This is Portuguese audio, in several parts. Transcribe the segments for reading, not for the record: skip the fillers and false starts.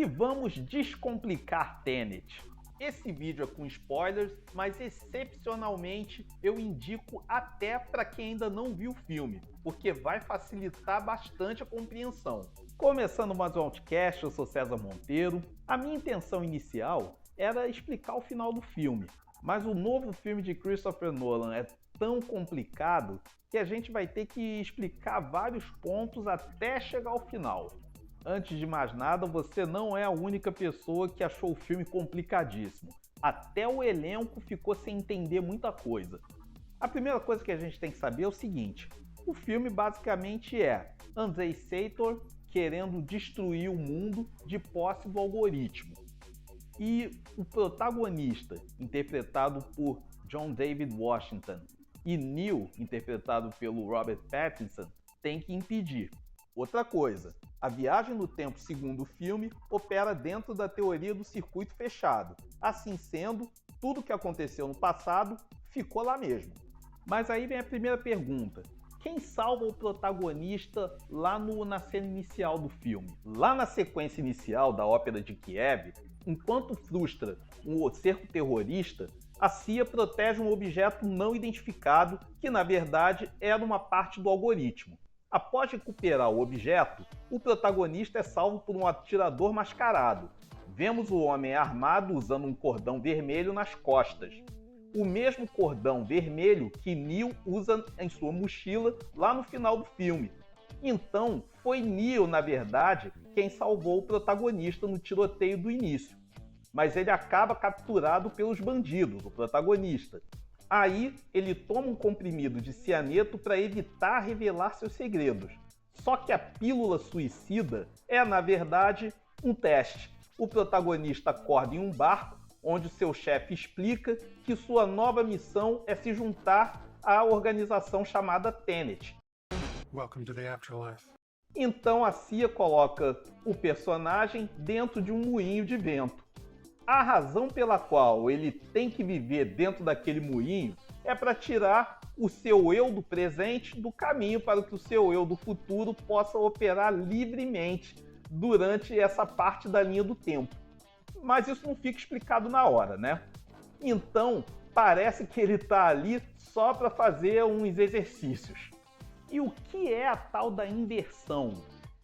e vamos descomplicar Tenet. Esse vídeo é com spoilers, mas excepcionalmente eu indico até para quem ainda não viu o filme, porque vai facilitar bastante a compreensão. Começando mais um Outcast, eu sou César Monteiro. A minha intenção inicial era explicar o final do filme, mas o novo filme de Christopher Nolan é tão complicado que a gente vai ter que explicar vários pontos até chegar ao final. Antes de mais nada, você não é a única pessoa que achou o filme complicadíssimo. Até o elenco ficou sem entender muita coisa. A primeira coisa que a gente tem que saber é o seguinte: o filme basicamente é Andrei Seitor querendo destruir o mundo de posse do algoritmo. E o protagonista, interpretado por John David Washington, e Neo, interpretado pelo Robert Pattinson, tem que impedir. Outra coisa, a viagem no tempo, segundo o filme, opera dentro da teoria do circuito fechado. Assim sendo, tudo o que aconteceu no passado ficou lá mesmo. Mas aí vem a primeira pergunta: quem salva o protagonista lá na cena inicial do filme? Lá na sequência inicial da Ópera de Kiev, enquanto frustra um cerco terrorista, a CIA protege um objeto não identificado que, na verdade, era uma parte do algoritmo. Após recuperar o objeto, o protagonista é salvo por um atirador mascarado. Vemos o homem armado usando um cordão vermelho nas costas. O mesmo cordão vermelho que Neo usa em sua mochila lá no final do filme. Então, foi Neo, na verdade, quem salvou o protagonista no tiroteio do início. Mas ele acaba capturado pelos bandidos, o protagonista. Aí, ele toma um comprimido de cianeto para evitar revelar seus segredos. Só que a pílula suicida é, na verdade, um teste. O protagonista acorda em um barco, onde seu chefe explica que sua nova missão é se juntar à organização chamada Tenet. Welcome to the afterlife. Então a CIA coloca o personagem dentro de um moinho de vento. A razão pela qual ele tem que viver dentro daquele moinho é para tirar o seu eu do presente do caminho para que o seu eu do futuro possa operar livremente durante essa parte da linha do tempo. Mas isso não fica explicado na hora, né? Então, parece que ele está ali só para fazer uns exercícios. E o que é a tal da inversão?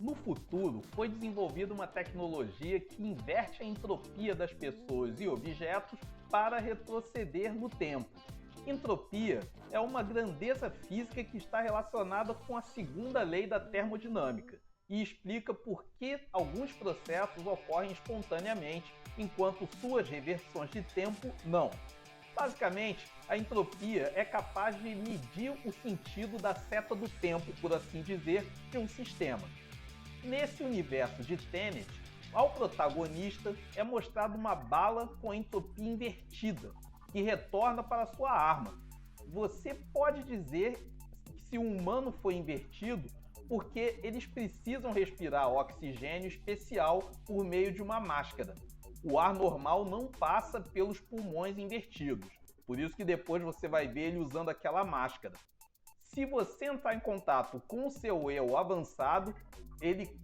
No futuro, foi desenvolvida uma tecnologia que inverte a entropia das pessoas e objetos para retroceder no tempo. Entropia é uma grandeza física que está relacionada com a segunda lei da termodinâmica e explica por que alguns processos ocorrem espontaneamente, enquanto suas reversões de tempo não. Basicamente, a entropia é capaz de medir o sentido da seta do tempo, por assim dizer, de um sistema. Nesse universo de Tenet, ao protagonista é mostrada uma bala com a entropia invertida, que retorna para sua arma. Você pode dizer que se um humano foi invertido, porque eles precisam respirar oxigênio especial por meio de uma máscara. O ar normal não passa pelos pulmões invertidos, por isso que depois você vai ver ele usando aquela máscara. Se você entrar em contato com o seu eu avançado,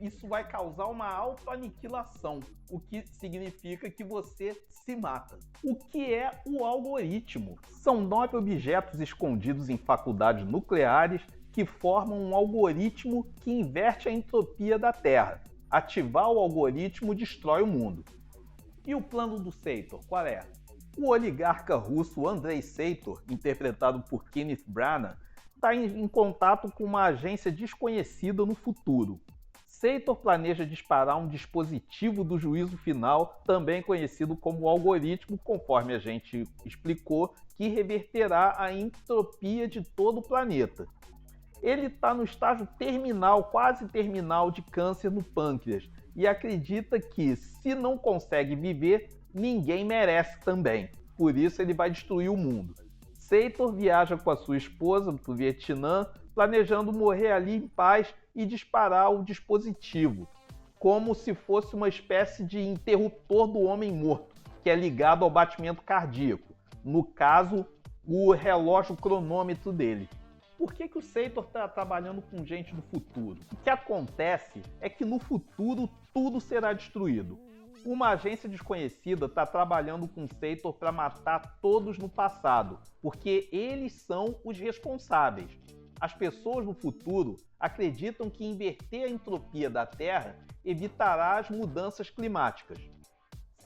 isso vai causar uma autoaniquilação, o que significa que você se mata. O que é o algoritmo? São 9 objetos escondidos em faculdades nucleares que formam um algoritmo que inverte a entropia da Terra. Ativar o algoritmo destrói o mundo. E o plano do Seitor, qual é? O oligarca russo Andrei Seitor, interpretado por Kenneth Branagh, está em contato com uma agência desconhecida no futuro. Seitor planeja disparar um dispositivo do juízo final, também conhecido como algoritmo, conforme a gente explicou, que reverterá a entropia de todo o planeta. Ele está no estágio terminal, quase terminal, de câncer no pâncreas e acredita que, se não consegue viver, ninguém merece também. Por isso ele vai destruir o mundo. Seitor viaja com a sua esposa para o Vietnã, planejando morrer ali em paz e disparar o dispositivo, como se fosse uma espécie de interruptor do homem morto, que é ligado ao batimento cardíaco. No caso, o relógio cronômetro dele. Por que o Seitor está trabalhando com gente do futuro? O que acontece é que no futuro tudo será destruído. Uma agência desconhecida está trabalhando com Sator para matar todos no passado, porque eles são os responsáveis. As pessoas no futuro acreditam que inverter a entropia da Terra evitará as mudanças climáticas.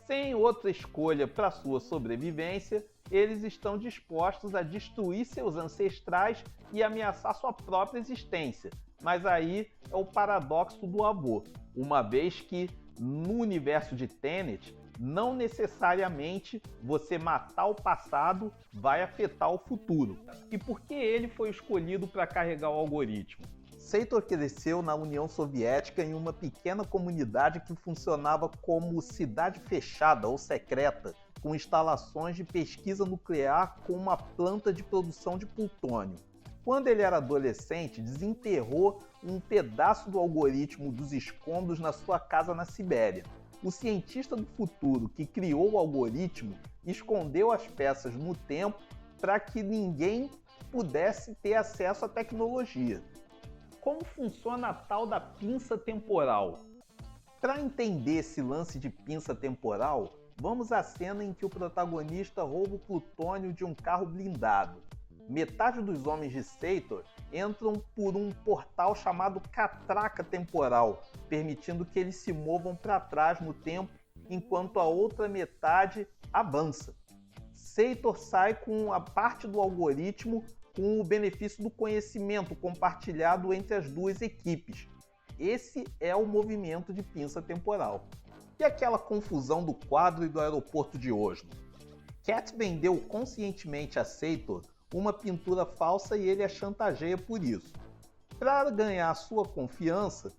Sem outra escolha para sua sobrevivência, eles estão dispostos a destruir seus ancestrais e ameaçar sua própria existência. Mas aí é o paradoxo do avô, uma vez que, no universo de Tenet, não necessariamente você matar o passado vai afetar o futuro. E por que ele foi escolhido para carregar o algoritmo? Sator cresceu na União Soviética em uma pequena comunidade que funcionava como cidade fechada ou secreta, com instalações de pesquisa nuclear com uma planta de produção de plutônio. Quando ele era adolescente, desenterrou um pedaço do algoritmo dos escombros na sua casa na Sibéria. O cientista do futuro que criou o algoritmo escondeu as peças no tempo para que ninguém pudesse ter acesso à tecnologia. Como funciona a tal da pinça temporal? Para entender esse lance de pinça temporal, vamos à cena em que o protagonista rouba o plutônio de um carro blindado. Metade dos homens de Sator entram por um portal chamado catraca temporal, permitindo que eles se movam para trás no tempo, enquanto a outra metade avança. Sator sai com a parte do algoritmo com o benefício do conhecimento compartilhado entre as duas equipes. Esse é o movimento de pinça temporal. E aquela confusão do quadro e do aeroporto de Oslo? Cat vendeu conscientemente a Sator uma pintura falsa e ele a chantageia por isso. Para ganhar sua confiança,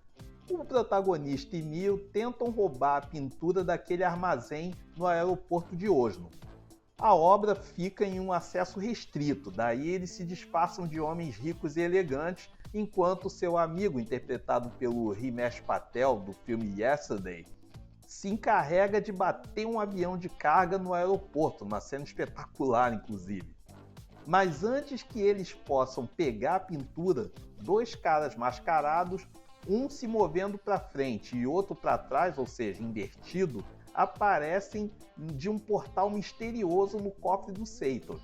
o protagonista e Neo tentam roubar a pintura daquele armazém no aeroporto de Oslo. A obra fica em um acesso restrito, daí eles se disfarçam de homens ricos e elegantes, enquanto seu amigo, interpretado pelo Himesh Patel do filme Yesterday, se encarrega de bater um avião de carga no aeroporto, uma cena espetacular inclusive. Mas antes que eles possam pegar a pintura, dois caras mascarados, um se movendo para frente e outro para trás, ou seja, invertido, aparecem de um portal misterioso no cofre do Sator.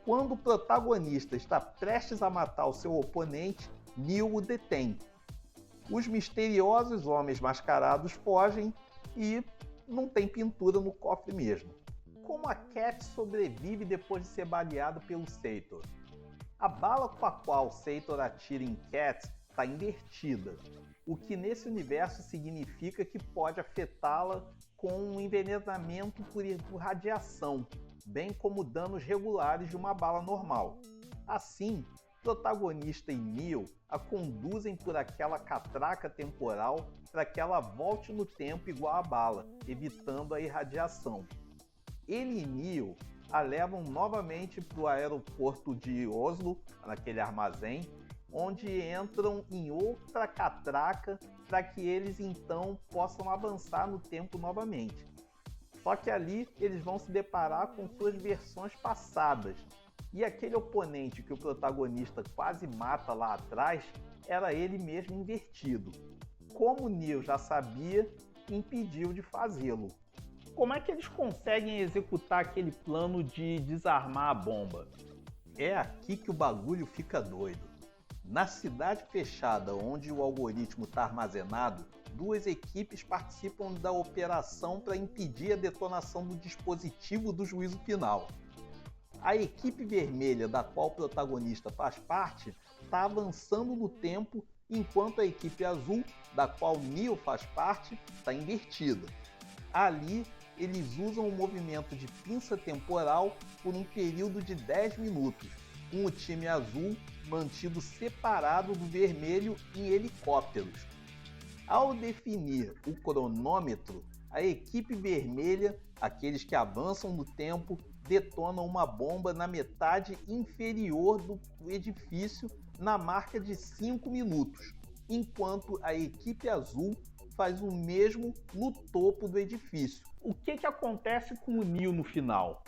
Quando o protagonista está prestes a matar o seu oponente, Neo o detém. Os misteriosos homens mascarados fogem e não tem pintura no cofre mesmo. Como a Cat sobrevive depois de ser baleado pelo Sator? A bala com a qual Sator atira em Cat está invertida, o que nesse universo significa que pode afetá-la com um envenenamento por radiação, bem como danos regulares de uma bala normal. Assim, protagonista e Neo a conduzem por aquela catraca temporal para que ela volte no tempo igual a bala, evitando a irradiação. Ele e Neo a levam novamente para o aeroporto de Oslo, naquele armazém, onde entram em outra catraca para que eles então possam avançar no tempo novamente. Só que ali eles vão se deparar com suas versões passadas, e aquele oponente que o protagonista quase mata lá atrás era ele mesmo invertido. Como Neo já sabia, impediu de fazê-lo. Como é que eles conseguem executar aquele plano de desarmar a bomba? É aqui que o bagulho fica doido. Na cidade fechada onde o algoritmo está armazenado, duas equipes participam da operação para impedir a detonação do dispositivo do juízo final. A equipe vermelha, da qual o protagonista faz parte, está avançando no tempo, enquanto a equipe azul, da qual Neo faz parte, está invertida. Ali, eles usam o movimento de pinça temporal por um período de 10 minutos, com o time azul mantido separado do vermelho em helicópteros. Ao definir o cronômetro, a equipe vermelha, aqueles que avançam no tempo, detonam uma bomba na metade inferior do edifício na marca de 5 minutos, enquanto a equipe azul faz o mesmo no topo do edifício. O que acontece com o Neo no final?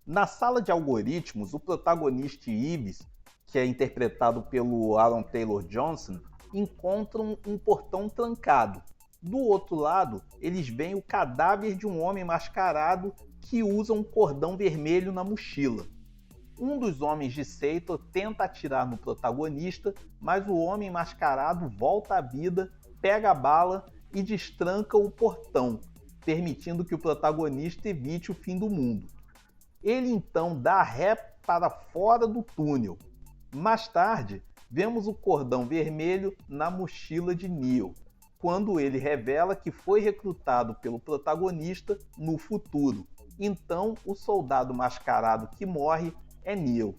Na sala de algoritmos, o protagonista Ives, que é interpretado pelo Aaron Taylor Johnson, encontra um portão trancado. Do outro lado, eles veem o cadáver de um homem mascarado que usa um cordão vermelho na mochila. Um dos homens de Seito tenta atirar no protagonista, mas o homem mascarado volta à vida, pega a bala e destranca o portão, permitindo que o protagonista evite o fim do mundo. Ele então dá ré para fora do túnel. Mais tarde, vemos o cordão vermelho na mochila de Neo, quando ele revela que foi recrutado pelo protagonista no futuro. Então, o soldado mascarado que morre é Neo.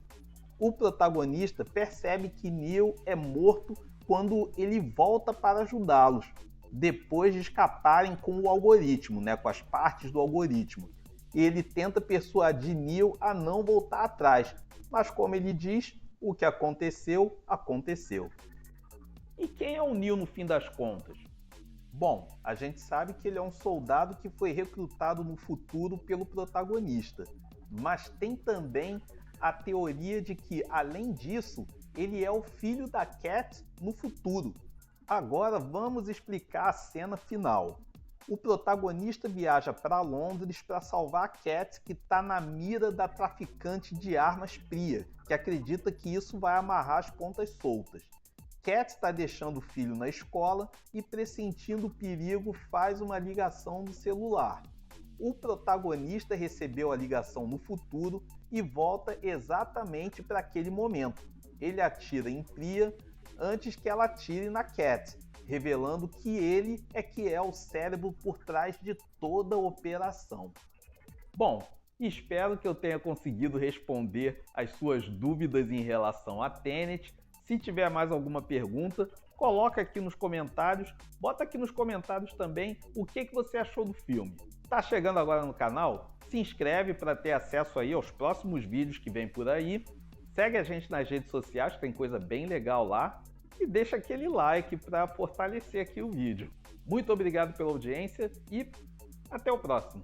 O protagonista percebe que Neo é morto quando ele volta para ajudá-los, depois de escaparem com o algoritmo, com as partes do algoritmo. Ele tenta persuadir Neo a não voltar atrás, mas como ele diz, o que aconteceu, aconteceu. E quem é o Neo no fim das contas? Bom, a gente sabe que ele é um soldado que foi recrutado no futuro pelo protagonista, mas tem também a teoria de que, além disso, ele é o filho da Cat no futuro. Agora vamos explicar a cena final. O protagonista viaja para Londres para salvar a Cat, que está na mira da traficante de armas Priya, que acredita que isso vai amarrar as pontas soltas. Cat está deixando o filho na escola e, pressentindo o perigo, faz uma ligação no celular. O protagonista recebeu a ligação no futuro e volta exatamente para aquele momento. Ele atira em Priya antes que ela atire na Cat, revelando que ele é o cérebro por trás de toda a operação. Bom, espero que eu tenha conseguido responder as suas dúvidas em relação a Tenet. Se tiver mais alguma pergunta, coloca aqui nos comentários. Bota aqui nos comentários também o que você achou do filme. Tá chegando agora no canal? Se inscreve para ter acesso aí aos próximos vídeos que vem por aí. Segue a gente nas redes sociais, tem coisa bem legal lá. E deixa aquele like para fortalecer aqui o vídeo. Muito obrigado pela audiência e até o próximo.